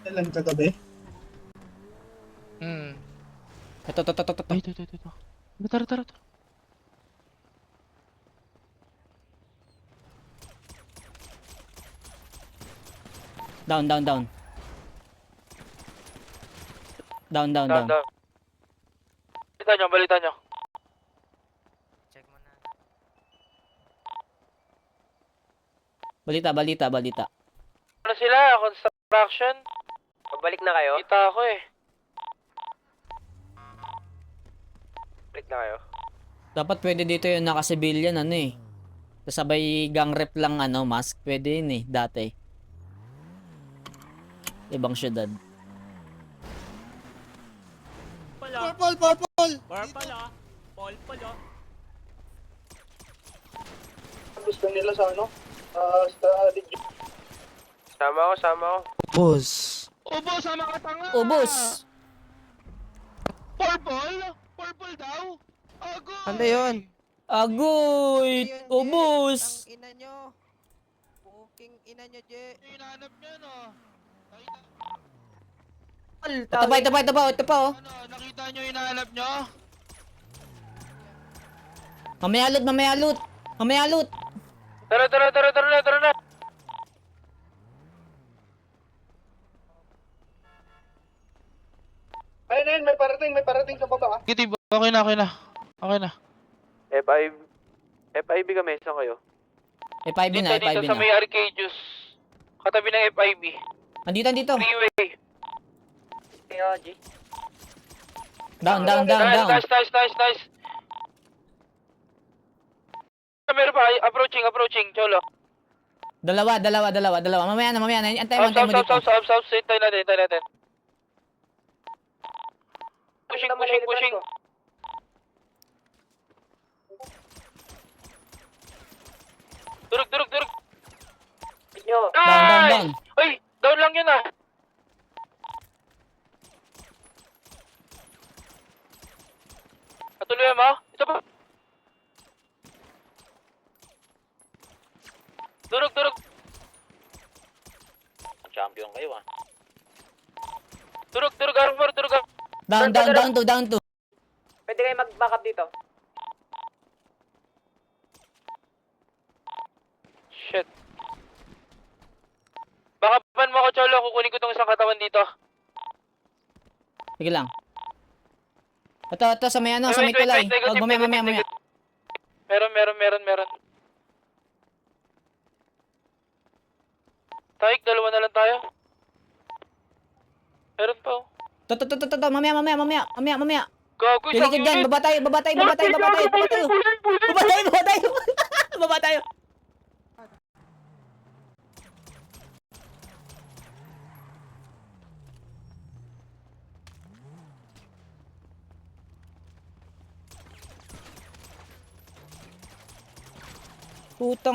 Kailan kagabi? Ito. Ay, ito. Tara. Down. Down. Balita nyo. Check mo na. Balita. Ano sila? Construction? Pagbalik na kayo? Kita ako eh. Balik na kayo? Dapat pwede dito yung naka-civilian ano eh. Kasabay gang rep lang ano, mask. Pwede yun eh, dati. Ibang syudad. Purple! Gusto nila sa ano? Sa legit. Sama ako. Boss. Ubo, sama ka tanga! Ubos! Purple daw? Ago! Ano yun? Agoy! Ubos! Ang ina nyo. Puking ina nyo, Je. Hinahanap niya no. Ito pa oh. Ano, nakita nyo hinahanap nyo? Mamaya loot! Tara na! Ayun, may parating sa baba. Gitib, okay na. FIB kami, saan kayo? F5 na, Dito F5 sa na. may Arcadius. Katabi ng FIB. Andito. Freeway. Kaya, G. Down. Nice. Meron pa, approaching, Cholo. Dalawa. Mamaya na. Antay mo dito. South. Hintay natin. Pushing. Durug. Nyo. Down. Uy, down lang yun ah. Patuloy mo? Ito pa. Durug. Champion kayo ah. Durug, armor. Down to. Pwede kayo mag-backup dito. Shit. Bakapan mo ako, Cholo. Kukunin ko tong isang katawan dito. Sige lang. Ito sa may sa may tulay. Wag mamaya. Meron. Taik, dalawa na lang tayo. Meron pa oh. To, mamaya. Gago, isang Kilikid dyan, unit. baba tayo. Baba tayo. Putang